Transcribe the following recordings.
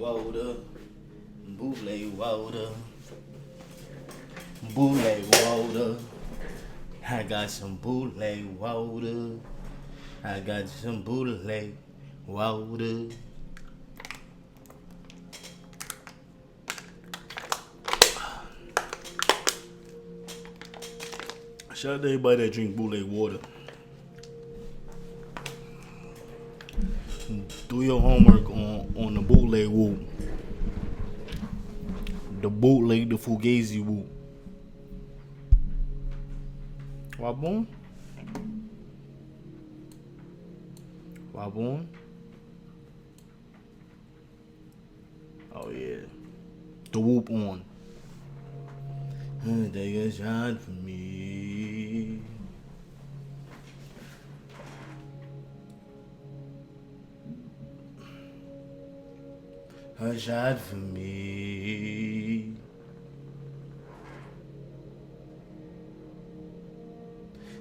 water, bootleg water, bootleg water. I got some bootleg water. I got some bootleg water. Shout out to everybody that drink bootleg water. Do your homework on the bootleg whoop. The bootleg, the fugazi whoop. Wabon? Wabon? Oh yeah. The whoop on. Take a shot for me. A shot for me.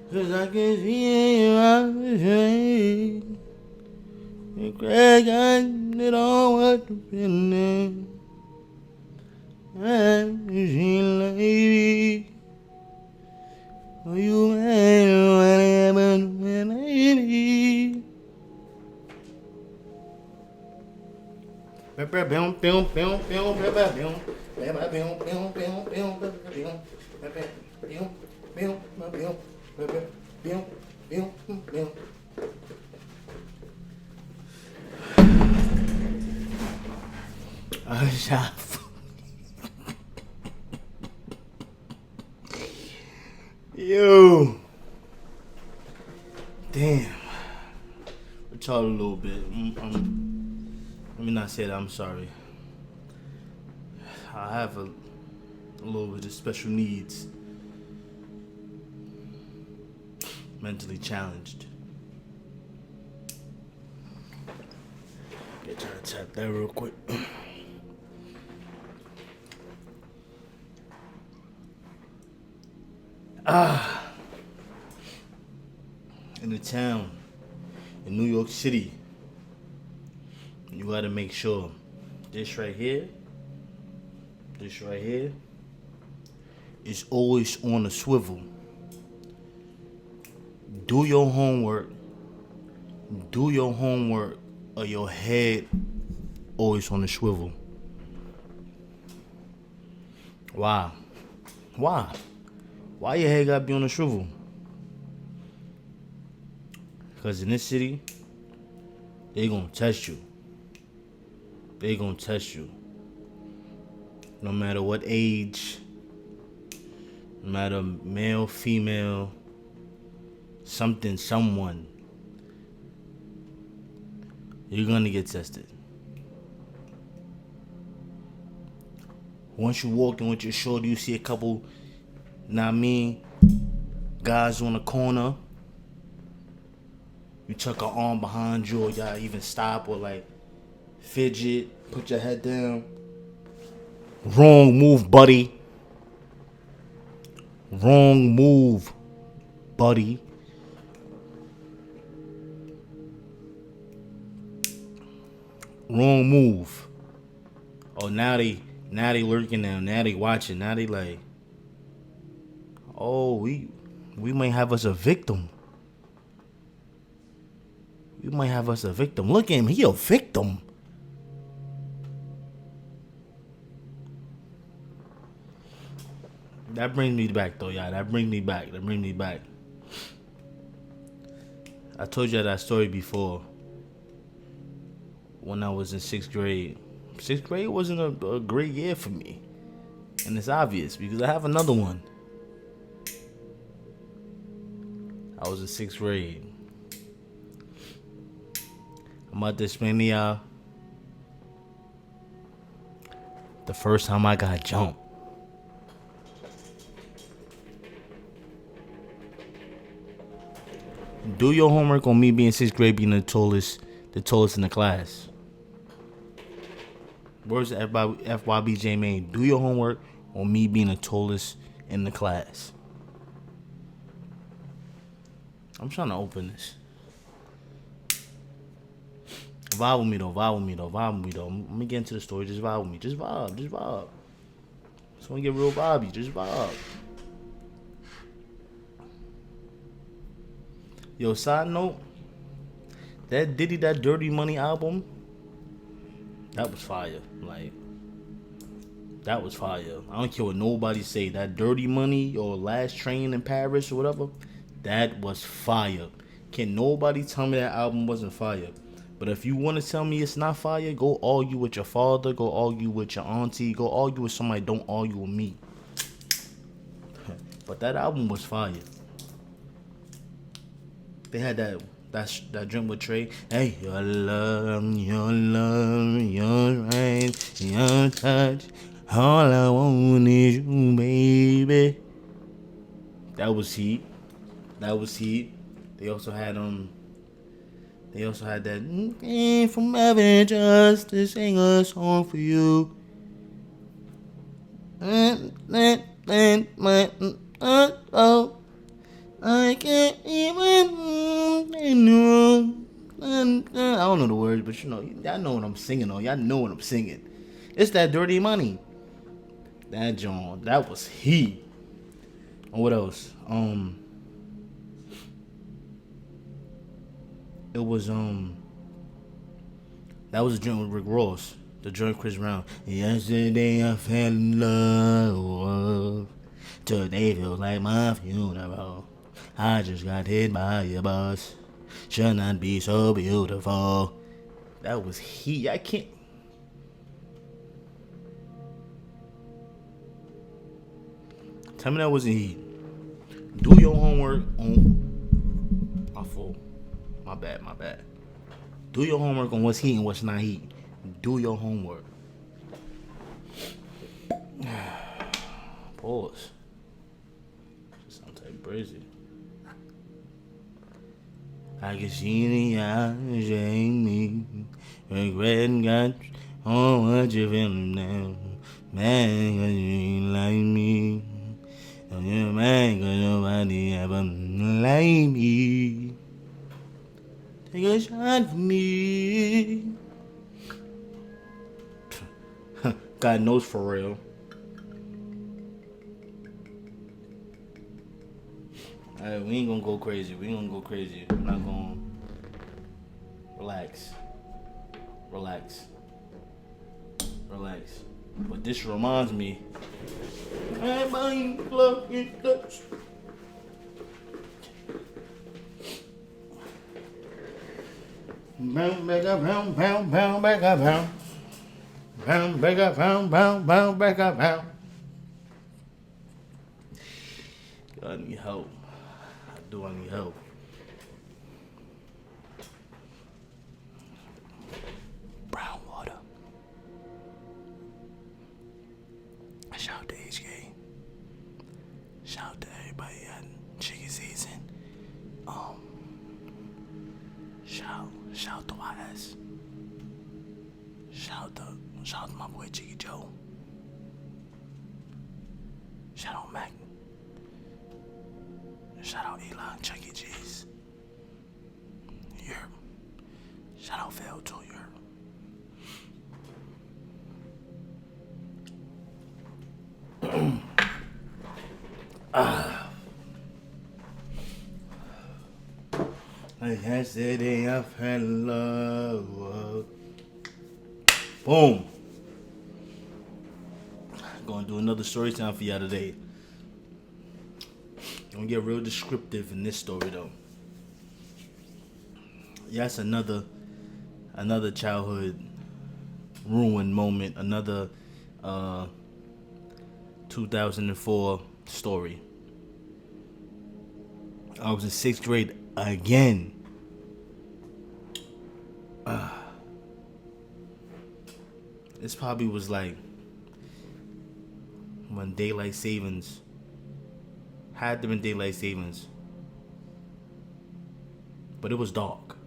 Cause I can see in your eyes. You crack it on what the feeling. She lady. Oh, you ain't what happened when I be. I shot. Yo. Damn. Retarded a little bit. Let me not say that. I'm sorry. I have a little bit of special needs. Mentally challenged. Get trying to tap that real quick. In the town, in New York City, you gotta make sure this right here is always on a swivel. Do your homework, or your head always on a swivel. Why? Why your head gotta be on a swivel? Because in this city, they gonna test you. No matter what age, no matter male, female, someone, you're gonna get tested. Once you walk in with your shorty, you see a couple, guys on the corner. You tuck an arm behind you, or y'all even stop or like fidget, put your head down. Wrong move, buddy. Wrong move, buddy. Wrong move. Oh, now they lurking now. Now they watching. Now they like, oh, we might have us a victim. We might have us a victim. Look at him. He a victim. That brings me back, though, y'all. That brings me back. I told you that story before. When I was in 6th grade. 6th grade wasn't a great year for me. And it's obvious because I have another one. I was in 6th grade. I'm about to explain to y'all the first time I got jumped. Do your homework on me being 6th grade, being the tallest in the class. Words to everybody, FYBJ Main. Do your homework on me being the tallest in the class. I'm trying to open this. Vibe with me though. Vibe with me though. I'm gonna get into the story. Just vibe with me. Just vibe. Just wanna get real vibey. Just vibe. Yo, side note. That Diddy, that Dirty Money album, that was fire. Like, that was fire. I don't care what nobody say. That Dirty Money or Last Train in Paris or whatever, that was fire. Can nobody tell me that album wasn't fire? But if you want to tell me it's not fire, go argue with your father, go argue with your auntie, go argue with somebody, don't argue with me. But that album was fire. They had that drink with Trey. Hey, your love, your rain, your touch. All I want is you, baby. That was heat. They also had that from heaven just to sing a song for you. I can't even. I don't know the words, but y'all know what I'm singing on. Y'all know what I'm singing. It's that Dirty Money. That John, that was he. And what else? It was that was a joint with Rick Ross. The joint Chris Brown. Yesterday I fell in love. Today feels like my funeral. I just got hit by a bus. Should not be so beautiful. That was he. I can't. Tell me that wasn't he. Do your homework on. My fault. My bad. Do your homework on what's heat and what's not heat. Do your homework. Pause. Sounds like crazy. I can see the eyes ain't me. Regret got oh what you feeling now. Man, cause you ain't like me. And you're mad cause nobody ever like me. Take a shot for me. God knows for real. Alright, we ain't gonna go crazy. We're not gonna relax. But this reminds me. Bound back up, bound back up, bound back up, bound back up, bound. I need help. I need help. Brown water. Shout out to HK. Shout out to everybody at chicken season. Shout out to YS. Shout out to my boy Jiggy Joe. Shout out Mac. Shout out Elon, Chuck E. Cheese. Europe. Shout out Phil too, Europe. Like yesterday I fell in love. Boom. Gonna do another story time for y'all today. Gonna get real descriptive in this story though. Yes, another childhood ruined moment. Another 2004 story. I was in 6th grade again. This probably was like when daylight savings had to been daylight savings, but it was dark.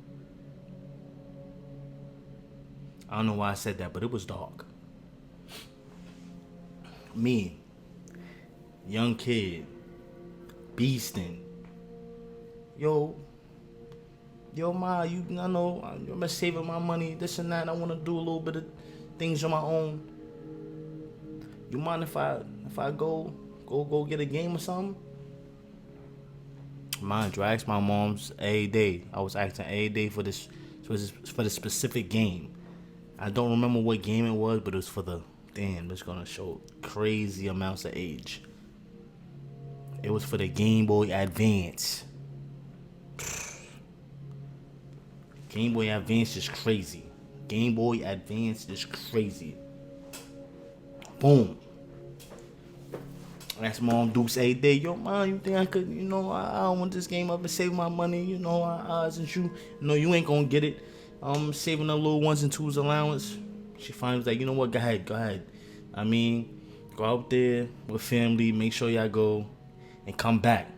I don't know why I said that, but it was dark. Me, young kid, beasting. Yo, yo, ma, I know I'm saving my money, this and that. I want to do a little bit of things on my own. You mind if I go get a game or something? Mind you, I asked my mom's every day. I was asking every day for this specific game. I don't remember what game it was, but it was for the damn. It's gonna show crazy amounts of age. It was for the Game Boy Advance. Game Boy Advance is crazy. Game Boy Advance is crazy. Boom. That's Mom Dukes every day. Yo, mom, you think I could, I don't want this game up and save my money, since you ain't gonna get it. Saving a little ones and twos allowance. She finally like, you know what, go ahead. I mean, go out there with family, make sure y'all go and come back.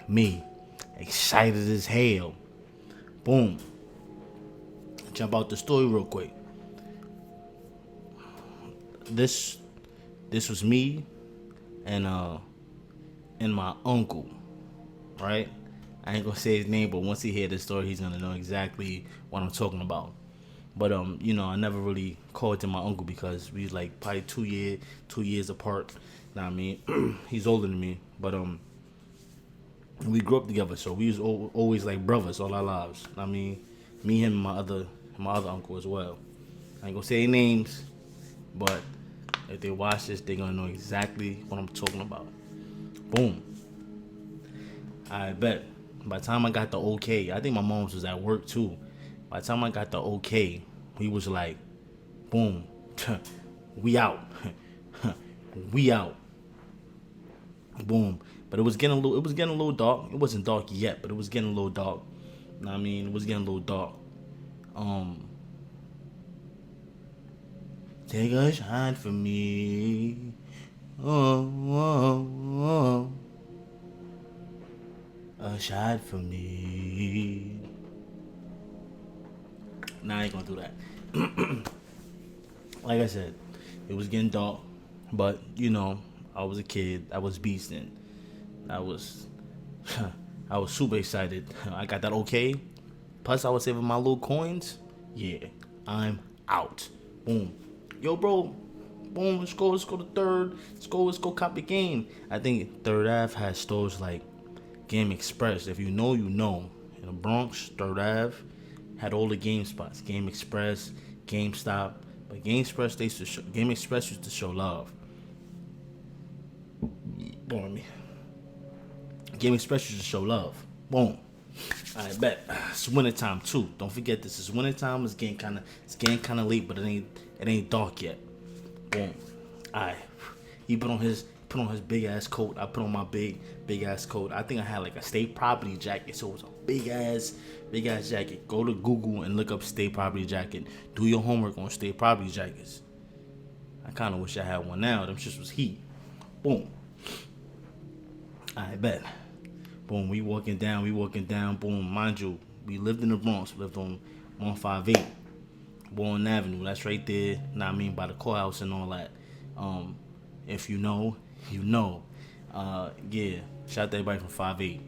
Me, excited as hell. Boom. Jump out the story real quick. This was me and my uncle, right? I ain't gonna say his name, but once he hear this story, he's gonna know exactly what I'm talking about. But I never really called him my uncle because we was like probably 2 years apart. Know what I mean? He's older than me, but we grew up together, so we was always like brothers all our lives. I mean, me, him, and my other uncle as well. I ain't gonna say their names, but if they watch this, they're gonna know exactly what I'm talking about. Boom. I bet. By the time I got the okay, I think my mom's was at work too. By the time I got the okay, he was like, boom, we out. We out. Boom. But it was getting a little dark. It wasn't dark yet, but it was getting a little dark. You know what I mean? It was getting a little dark. Take a shot for me. Oh. A shot for me. Nah, I ain't gonna do that. Like I said, it was getting dark, but I was a kid. I was beasting. I was super excited. I got that okay. Plus, I was saving my little coins. Yeah, I'm out. Boom. Yo, bro. Boom. Let's go to third. Let's go copy game. I think Third Ave has stores like Game Express. If you know, you know. In the Bronx, Third Ave had all the game spots. Game Express, GameStop. But Game Express used to show love. Boom. Game Express used to show love. Boom. I bet it's winter time too. Don't forget this is winter time. It's getting kind of late, but it ain't dark yet. Boom. Alright. He put on his big ass coat. I put on my big ass coat. I think I had like a state property jacket, so it was a big ass jacket. Go to Google and look up state property jacket. Do your homework on state property jackets. I kind of wish I had one now. Them shits was heat. Boom. I bet. Boom. We walking down. Boom. Mind you, we lived in the Bronx. We lived on 158 Warren Avenue. That's right there. Know what I mean, by the courthouse and all that. If you know, you know. Yeah. Shout out to everybody from 5'8".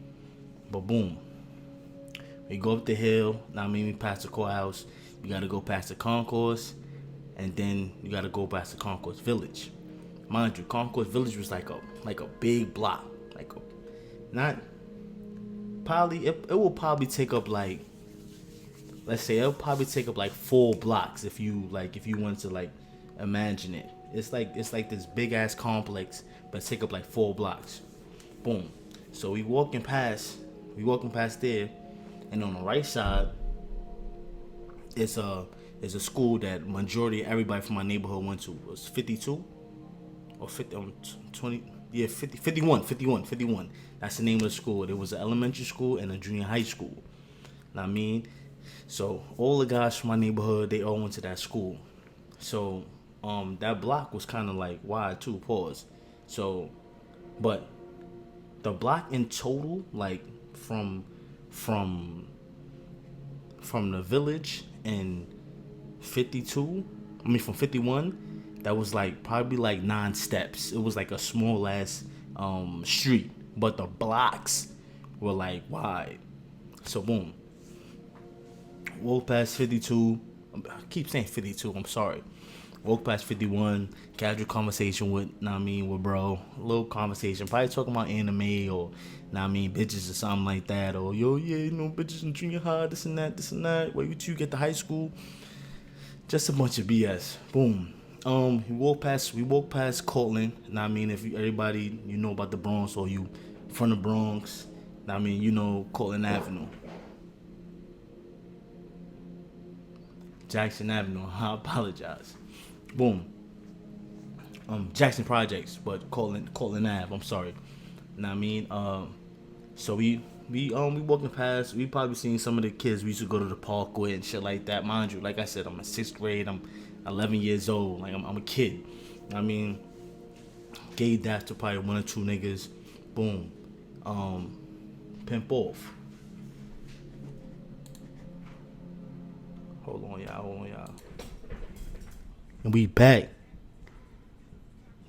But boom. We go up the hill. Know what I mean, we pass the courthouse. You gotta go past the concourse. And then you gotta go past the concourse village. Mind you, concourse village was like a big block. It will probably take up like, let's say it'll probably take up like 4 blocks if you wanted to like imagine it. It's like this big ass complex, but take up like 4 blocks. Boom. So we walking past there, and on the right side, it's a school that majority of everybody from my neighborhood went to. It was 52 or 50, 20. Yeah, 51. That's the name of the school. There was an elementary school and a junior high school. Know what I mean? So all the guys from my neighborhood, they all went to that school. So that block was kind of like wide too. Pause. So, but the block in total, like from the village and 52, from 51. That was like probably like 9 steps. It was like a small ass street, but the blocks were like wide. So boom, walk past 52. I keep saying 52. I'm sorry. Walk past 51. Casual conversation with, nah, I mean, with bro. Little conversation. Probably talking about anime or, nah, I mean, bitches or something like that. Or, yo, yeah, you know, bitches in junior high, this and that, this and that. Wait till you get to high school. Just a bunch of BS. Boom. We walk past Cortland. Nah, I mean, if you, everybody, you know about the Bronx or you from the Bronx, nah, I mean, you know, Cortland Avenue. Jackson Avenue. I apologize. Boom. Jackson Projects, but Cortland Ave. I'm sorry. Know what I mean? So we walking past. We probably seen some of the kids we used to go to the park with and shit like that. Mind you, like I said, I'm in sixth grade. I'm 11 years old. Like I'm a kid. I mean, gave that to probably one or two niggas. Boom. Pimp off. Hold on, y'all. Hold on, y'all. And we back.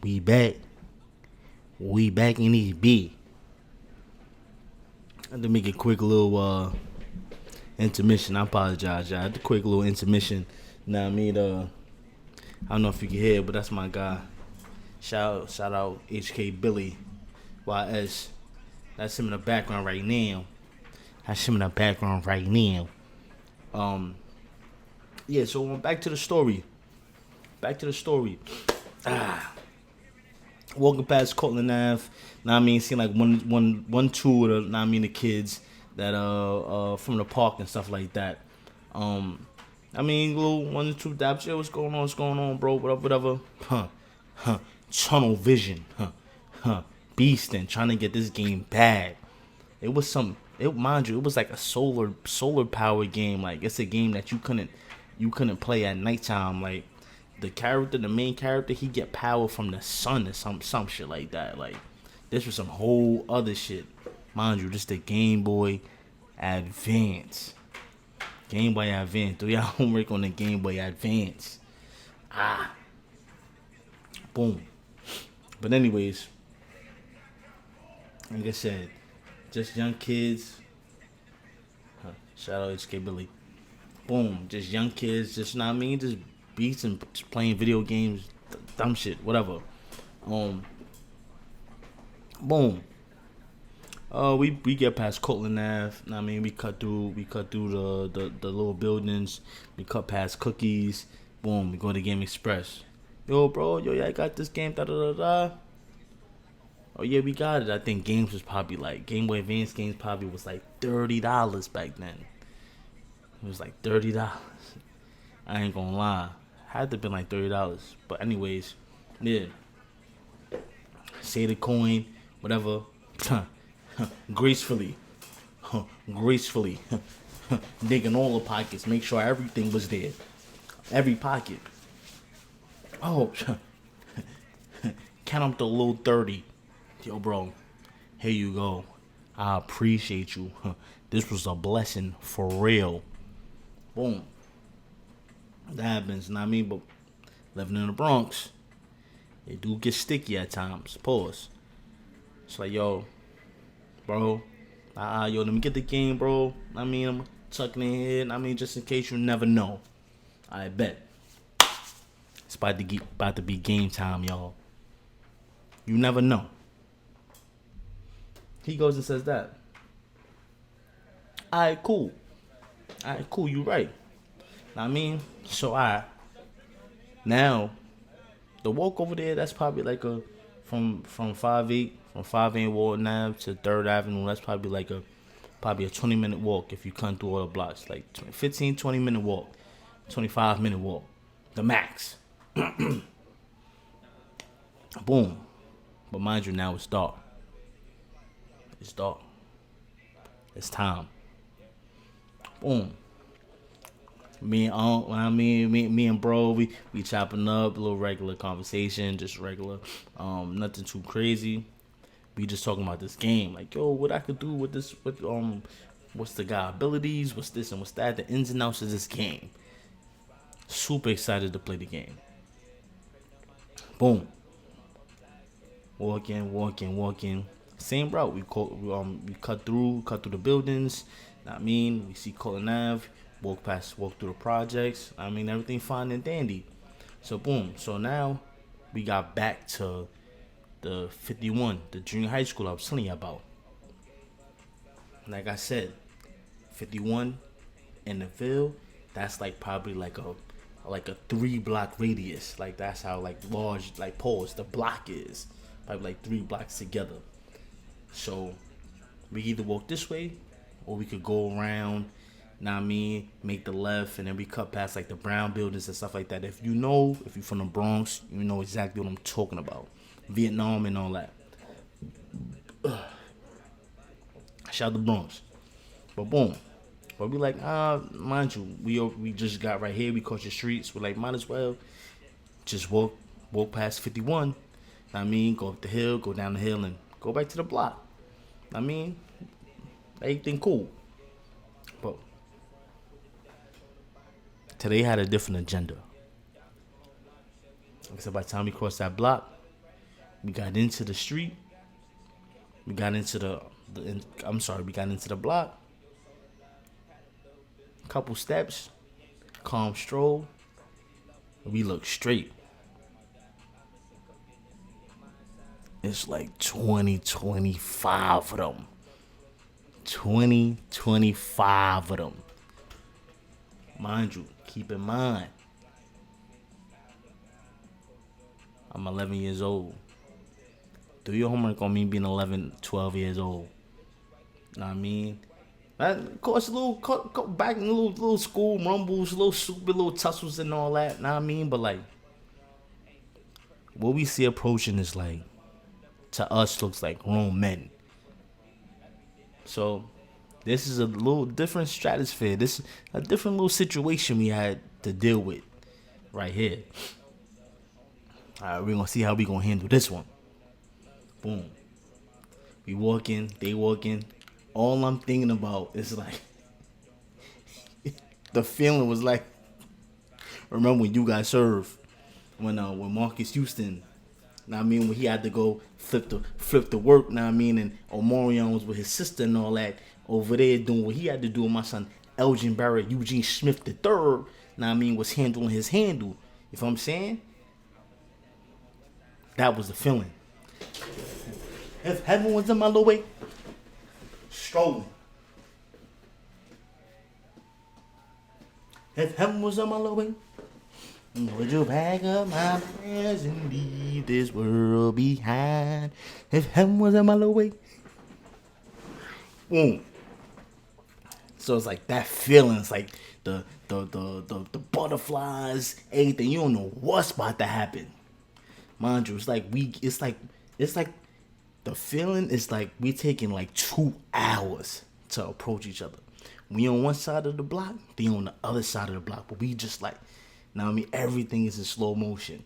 We back. We back in this B. I had to make a quick little intermission. I apologize, y'all. The quick little intermission. Now I mean, I don't know if you can hear, but that's my guy. Shout out HK Billy YS. That's him in the background right now. That's him in the background right now. Yeah. So back to the story. Back to the story. Walking past Cortland Ave, now I mean, seeing like two of the, now I mean, the kids that from the park and stuff like that. I mean, little one or two daps. Yeah, what's going on? What's going on, bro? Whatever. Tunnel vision. Beasting, trying to get this game bad. It was some. It mind you, it was like a solar power game. Like it's a game that you couldn't play at nighttime. Like the main character, he get power from the sun or some shit like that. Like this was some whole other shit. Mind you, just the Game Boy Advance. Game Boy Advance. Do y'all homework on the Game Boy Advance. Boom. But anyways, like I said, just young kids. Shout out HK Billy. Boom. Just young kids, just, know what I mean, just beats and just playing video games, dumb shit, whatever. Boom. We get past Cortland Ave. I mean, we cut through the little buildings. We cut past Cookies. Boom. We go to Game Express. Yo, bro. Yo, yeah, I got this game. Da da da da. Oh yeah, we got it. I think games was probably like Game Boy Advance games probably was like $30 back then. It was like $30. I ain't gonna lie. Had to been like $30. But anyways, yeah. Say the coin, whatever. Gracefully. Gracefully. Digging all the pockets. Make sure everything was there. Every pocket. Oh, count up the little 30. Yo, bro, here you go. I appreciate you. This was a blessing for real. Boom. That happens, not me, but living in the Bronx, it do get sticky at times. Pause. It's like, yo, bro, yo, let me get the game, bro. I mean, I'm tucking in here. I mean, just in case you never know. I bet. It's about to be game time, y'all. You never know. He goes and says that. Alright, cool. You right. I mean, so now the walk over there, that's probably like a from 5-8 Walton Ave to 3rd Avenue. That's probably a 20-minute walk if you come through all the blocks. Like 15-20-minute walk, 25-minute walk, the max. Boom. But mind you, now it's dark. It's dark. It's time. Boom. Me and bro, we chopping up a little regular conversation, just regular, nothing too crazy. We just talking about this game, like, yo, what I could do with this, what's the guy abilities, what's this and what's that, the ins and outs of this game. Super excited to play the game. Boom. Walking. Same route. We cut through the buildings. I mean, we see Colton Ave, walk through the projects. I mean, everything fine and dandy. So boom. So now we got back to the 51, the junior high school I was telling you about. Like I said, 51 in the field, that's like probably like a 3 block radius. Like that's how like large like pause the block is. Probably like 3 blocks together. So we either walk this way or we could go around, now I mean, make the left and then we cut past like the brown buildings and stuff like that. If you're from the Bronx, you know exactly what I'm talking about. Vietnam and all that. Shout out the Bronx. But boom. But we like, mind you, we just got right here. We caught your streets. We're like, might as well just walk past 51. I mean, go up the hill, go down the hill, and go back to the block. I mean, everything cool. But today had a different agenda. Like I said, by the time we crossed that block, we got into the street. We got into we got into the block. Couple steps, calm stroll. We look straight. It's like 25 of them. 25 of them. Mind you, keep in mind, I'm 11 years old. Do your homework on me being 11, 12 years old. Know what I mean? Of course, a little back in little school rumbles, little stupid little tussles and all that. Know what I mean? But like, what we see approaching is like, to us, looks like grown men. So, this is a little different stratosphere. This is a different little situation we had to deal with right here. All right, we're gonna see how we gonna handle this one. Boom. We walking, they walking. All I'm thinking about is like, the feeling was like, remember when you guys served, when Marcus Houston, know what I mean, when he had to go flip the work, know what I mean, and Omarion was with his sister and all that over there doing what he had to do with my son Elgin Barrett, Eugene Smith the third, know what I mean, was handling his handle. You know what I'm saying? That was the feeling. If heaven was in my little way, strolling. If heaven was on my little way, would you pack up my prayers and leave this world behind? If heaven was on my little way. Boom. So it's like that feeling. It's like the butterflies, everything. You don't know what's about to happen. Mind you, it's like the feeling is like we taking like 2 hours to approach each other. We on one side of the block, they on the other side of the block. But we just like, now I mean, everything is in slow motion.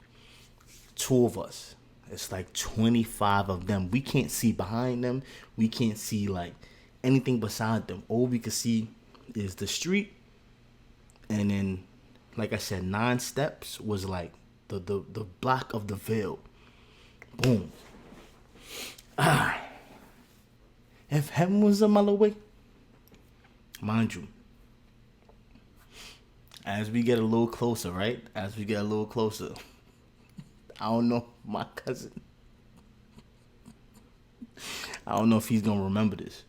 2 of us. It's like 25 of them. We can't see behind them. We can't see like anything beside them. All we can see is the street. And then, like I said, 9 steps was like the block of the Ville. Boom. If heaven was a mile away, mind you, as we get a little closer, right? As we get a little closer, I don't know, my cousin, I don't know if he's gonna remember this,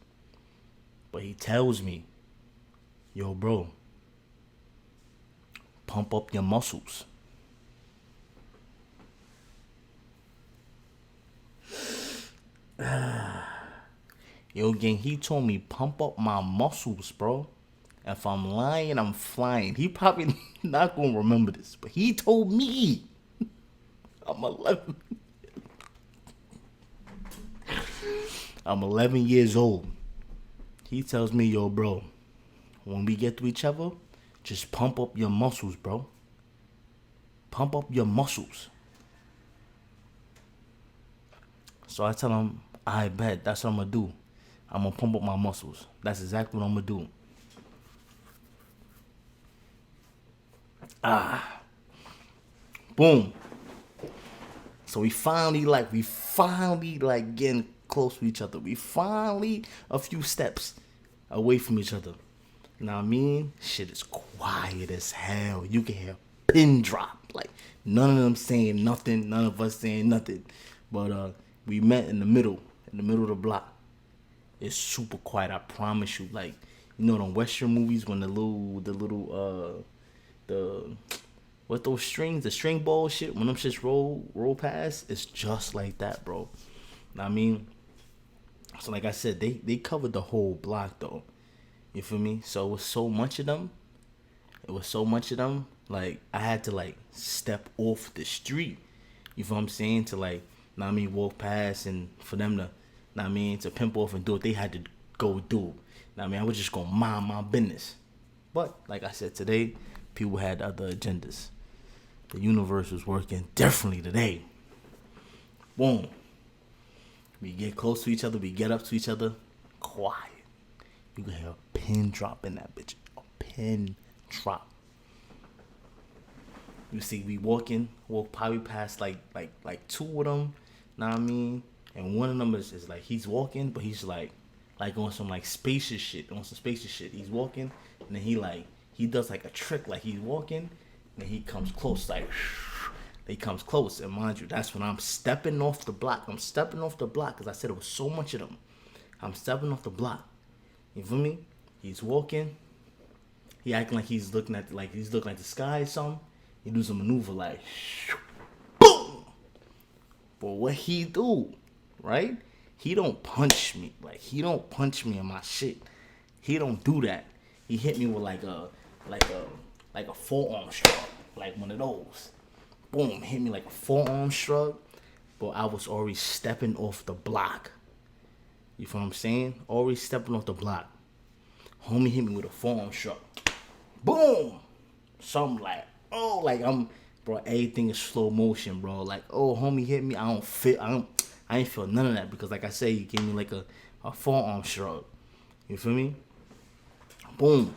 but he tells me, yo, bro, pump up your muscles. Yo, gang, he told me pump up my muscles, bro. If I'm lying, I'm flying. He probably not gonna remember this, but he told me. I'm 11. I'm 11 years old. He tells me, yo, bro, when we get to each other, just pump up your muscles, bro. Pump up your muscles. So I tell him, I bet that's what I'm gonna do. I'm gonna pump up my muscles. That's exactly what I'm gonna do. Boom. So we finally getting close to each other. We finally, a few steps, away from each other. Now I mean, shit is quiet as hell. You can hear a pin drop. Like none of them saying nothing, none of us saying nothing. But we met in the middle of the block. It's super quiet, I promise you. Like, you know them Western movies when the what those strings, the string ball shit, when them shits roll past, it's just like that, bro. I mean, so like I said, they covered the whole block though. You feel me? So it was so much of them. It was so much of them. Like I had to like step off the street. You feel what I'm saying? To like, know what I mean, walk past and for them to, know what I mean, to pimp off and do what they had to go do. Know what I mean, I was just gonna mind my business. But like I said, today people had other agendas. The universe was working differently today. Boom. We get close to each other. We get up to each other. Quiet. You can hear a pin drop in that bitch. A pin drop. You see, we walk probably past like two of them. Know what I mean? And one of them is like he's walking, but he's like on some like spacious shit. On some spacious shit. He's walking, and then he does like a trick, like he's walking, and then he comes close, like he comes close. And mind you, that's when I'm stepping off the block. I'm stepping off the block because I said it was so much of them. I'm stepping off the block. You feel me? He's walking. He acting like he's looking at the sky or something. He does a maneuver like boom. But what he do, right? He don't punch me. Like he don't punch me in my shit. He don't do that. He hit me with like a forearm shrug. Like one of those. Boom, hit me like a forearm shrug. But I was already stepping off the block. You feel what I'm saying? Already stepping off the block. Homie hit me with a forearm shrug. Boom! Something like, oh, like bro, everything is slow motion, bro. Like, oh, homie hit me. I ain't feel none of that because like I say, he gave me like a forearm shrug. You feel me? Boom.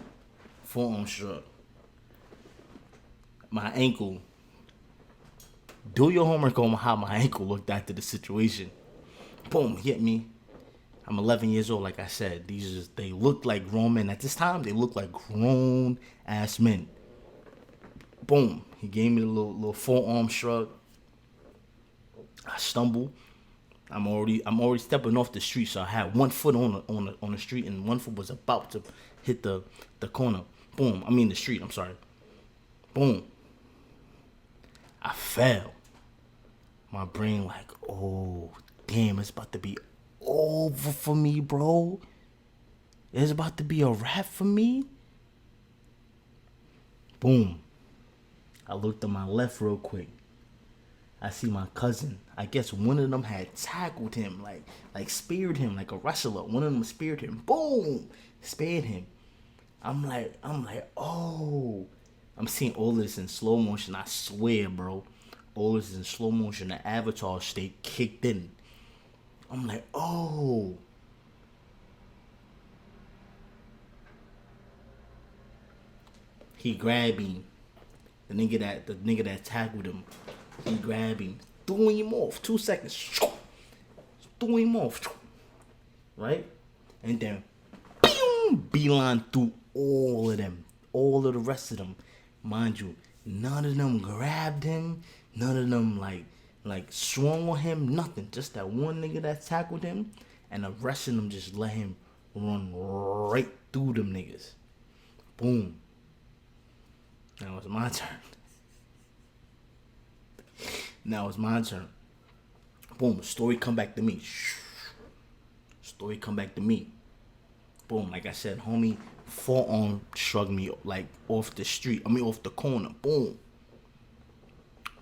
Forearm shrug. My ankle. Do your homework on how my ankle looked after the situation. Boom, hit me. I'm 11 years old, like I said. They look like grown men. At this time, they look like grown ass men. Boom. He gave me a little forearm shrug. I stumble. I'm already stepping off the street, so I had one foot on the street and one foot was about to hit the corner. Boom. I mean the street, I'm sorry. Boom. I fell. My brain like, oh, damn, it's about to be over for me, bro. It's about to be a wrap for me. Boom. I looked to my left real quick. I see my cousin. I guess one of them had tackled him, like speared him like a wrestler. One of them speared him. Boom. Speared him. I'm like, oh. I'm seeing all this in slow motion. I swear, bro. All this is in slow motion. The avatar state kicked in. I'm like, oh. He grabbed him. The nigga that tackled him. He grabbed him. Threw him off. 2 seconds. Threw him off. Right? And then beeline through all of them. All of the rest of them. Mind you, none of them grabbed him. None of them like swung on him. Nothing. Just that one nigga that tackled him. And the rest of them just let him run right through them niggas. Boom. Now it's my turn. Now it's my turn. Boom. Story come back to me. Story come back to me. Boom. Like I said, homie, forearm shrugged me like off the street. I mean off the corner. Boom.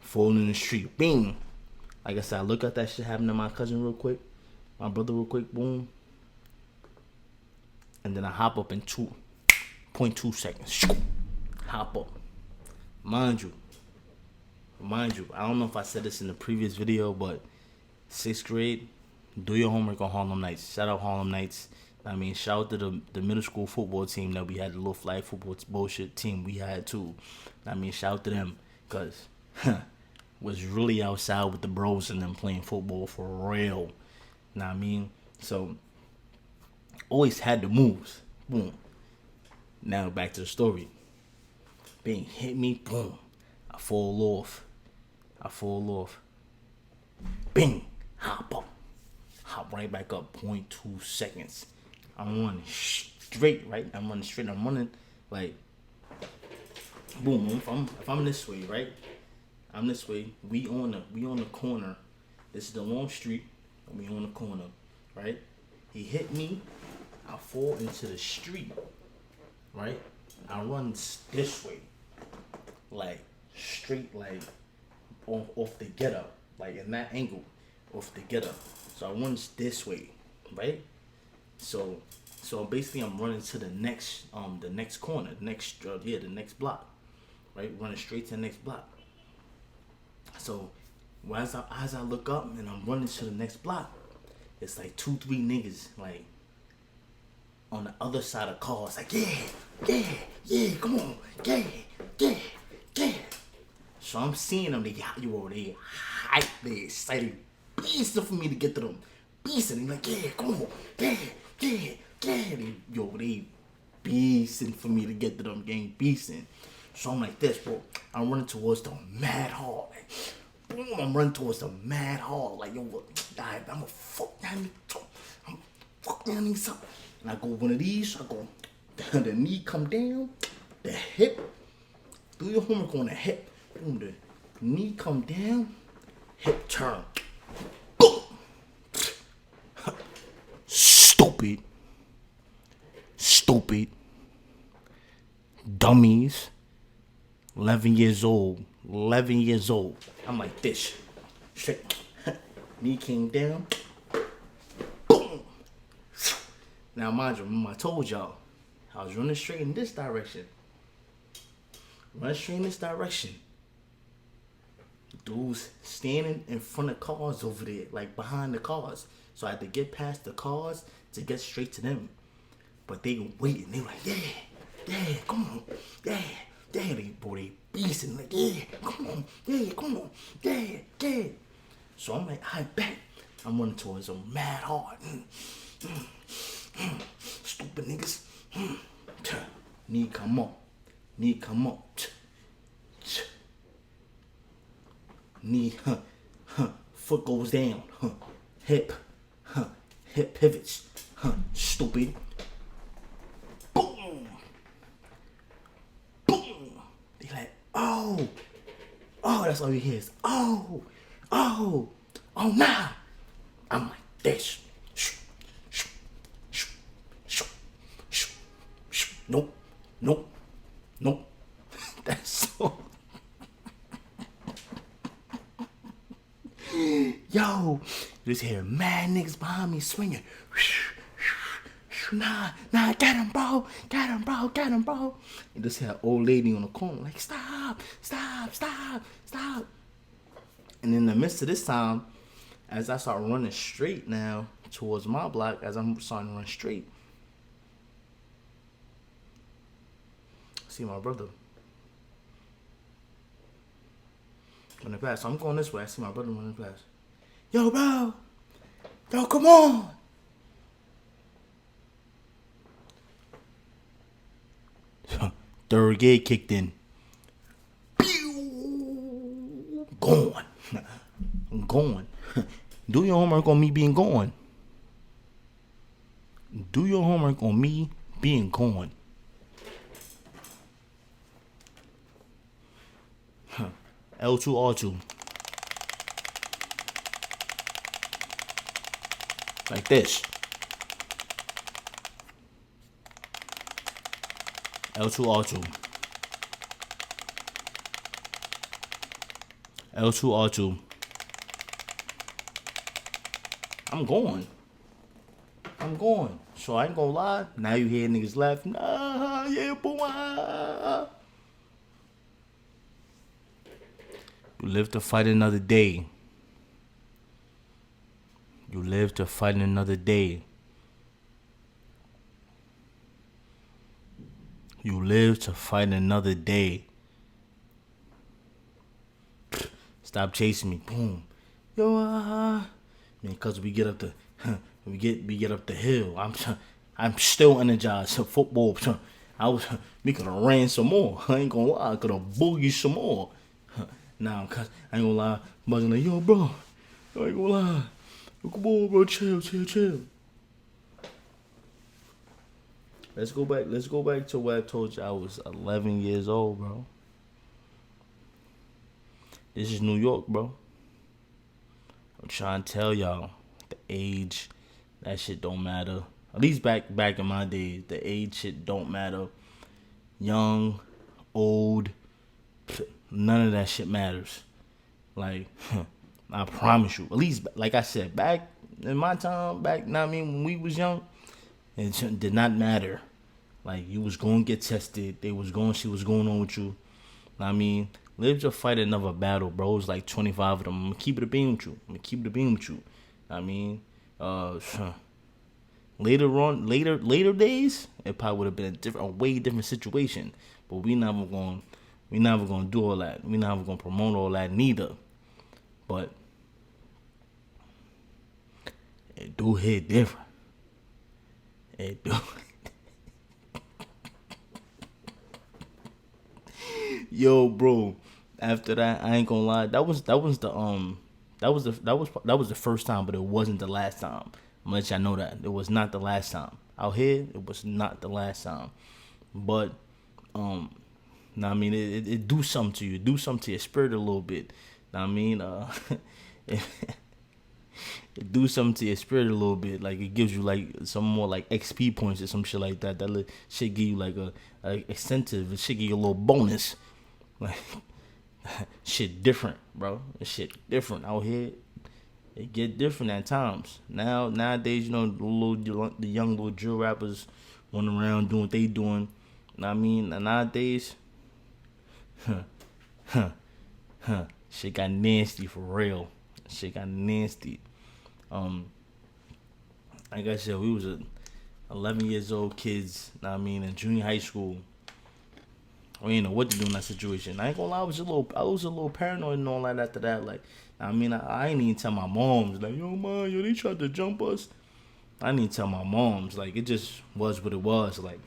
Fall in the street. Bing. Like I said, I look at that shit happening to my cousin real quick. My brother real quick. Boom. And then I hop up in 2.2 seconds. Hop up. Mind you, I don't know if I said this in the previous video, but 6th grade, do your homework on Harlem Nights. Shout out Harlem Nights. I mean, shout out to the middle school football team that we had, the little flag football bullshit team we had too. I mean, shout out to them, because was really outside with the bros and them playing football for real. Know what I mean? So, always had the moves. Boom. Now back to the story. Bang, hit me. Boom. I fall off. Bing. Hop up. Hop right back up. 0.2 seconds. I'm running straight, right? I'm running like, boom. If I'm this way, right? I'm this way. We on the corner. This is the long street. We on the corner, right? He hit me. I fall into the street, right? I run this way, like straight, like off the get up, like in that angle, off the get up. So I run this way, right? So basically I'm running to the next corner, the next block, right? Running straight to the next block. So as I look up and I'm running to the next block, it's like 2-3 niggas like on the other side of cars, like yeah, come on, yeah. So I'm seeing them, they hype, they excited, beasting for me to get to them, beasting. They like, yeah, come on, yeah. They beasting for me to get to them, gang, beasting. So I'm like this, bro. I'm running towards the mad hall, like, boom. I'm running towards the mad hall, like, yo, I'ma fuck down these up. And I go one of these, I go, the knee come down, the hip, do your homework on the hip, boom, the knee come down, hip turn, boom. Stupid, dummies, 11 years old, I'm like this, straight, knee came down, boom. Now, mind you, remember I told y'all, I was running straight in this direction. Dudes standing in front of cars over there, like behind the cars. So I had to get past the cars to get straight to them. But they were waiting. They were like, yeah, come on, yeah. They beasting, like, yeah, come on, yeah. So I'm like, I bet. I'm running towards them mad hard. Stupid niggas. Knee come up. Knee, foot goes down. Hip pivots. Stupid. Boom. They like, oh, that's all you hear is, oh, nah. I'm like this. Nope. That's so. Yo, you just hear mad niggas behind me swinging. Nah, get him, bro. You just hear an old lady on the corner like, stop. And in the midst of this time, as I start running straight now towards my block, as I'm starting to run straight, I see my brother running past. So I'm going this way. I see my brother running past. Yo, bro. Yo, come on. Third gear kicked in. Gone. I'm going. Do your homework on me being gone. L2R2. Like this. L2R2. I'm going. So I ain't gonna lie. Now you hear niggas laughing. Yeah, boy. You live to fight another day. You live to fight another day. Stop chasing me. Boom. Yo, man, cause we get up the hill. I'm still energized. Football, I was. We could have ran some more. I ain't gonna lie. I could have boogied some more. Nah, cause I ain't gonna lie. Buzzing like, yo, bro. I ain't gonna lie. Yo, come on, bro. Chill, chill, chill. Let's go back. Let's go back to where I told you I was 11 years old, bro. This is New York, bro. I'm trying to tell y'all, the age, that shit don't matter. At least back in my days, the age shit don't matter. Young, old, none of that shit matters. Like, I promise you. At least, like I said, back in my time, when we was young, it did not matter. Like, you was going to get tested. They was going to see what's going on with you. I mean, live to fight another battle, bro. It's like 25 of them. I'm going to keep it a beam with you. I mean, later days, it probably would have been a way different situation. But we never gonna do all that. We never gonna promote all that neither. But it do hit different. It do. Yo, bro. After that, I ain't gonna lie. That was the first time, but it wasn't the last time. I'm gonna let y'all know that it was not the last time. Out here, it was not the last time. But I mean, it do something to you. It do something to your spirit a little bit. I mean, it do something to your spirit a little bit. Like, it gives you like some more like XP points or some shit like that. That shit give you like a incentive. It should give you a little bonus. Like, shit different, bro. Shit different out here. It get different at times. Nowadays, the young little drill rappers running around doing what they doing. I mean, nowadays, shit got nasty for real. Shit got nasty. Like I said, we was 11 years old kids. In junior high school. We didn't know what to do in that situation. I ain't gonna lie, I was a little paranoid and all that after that. Like, I ain't even tell my moms, like, yo, man, they tried to jump us. I didn't even tell my moms. Like, it just was what it was. Like,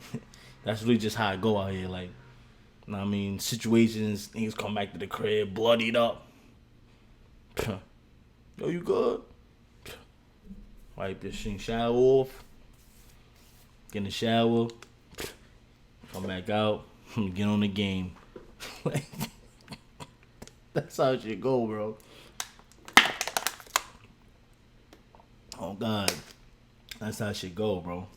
that's really just how I go out here. Like, situations, niggas come back to the crib, bloodied up. Yo, you good? Wipe this thing, shower off. Get in the shower. Come back out. Get on the game. Like, that's how it should go, bro. Oh, God. That's how it should go, bro.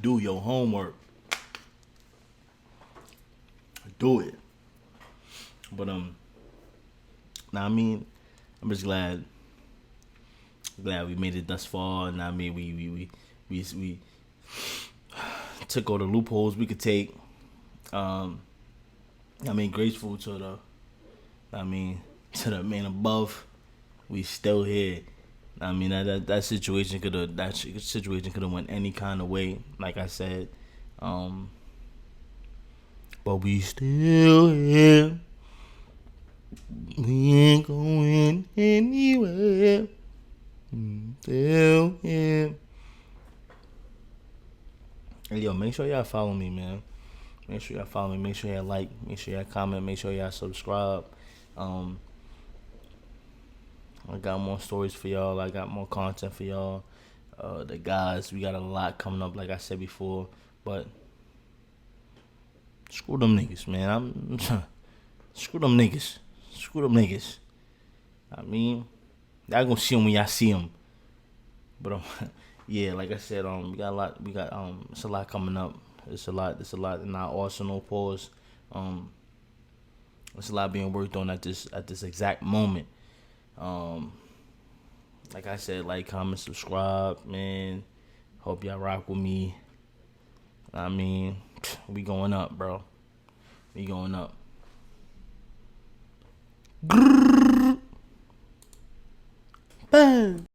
Do your homework. Do it. But, I'm just glad we made it thus far, and we took all the loopholes we could take. Grateful to the man above. We still here. That situation could have went any kind of way, like I said. But we still here. We ain't going anywhere. Still here. Hey, yo, make sure y'all follow me, man. Make sure y'all follow me. Make sure y'all like. Make sure y'all comment. Make sure y'all subscribe. I got more stories for y'all. I got more content for y'all. The guys, we got a lot coming up, like I said before. But screw them niggas, man. Screw them niggas. Screw them niggas. Y'all gonna see them when y'all see them. But yeah, like I said, we got a lot. It's a lot coming up. It's a lot in our arsenal. Pause. It's a lot being worked on at this exact moment. Like I said, like, comment, subscribe, man. Hope y'all rock with me. We going up, bro. We going up. Bang.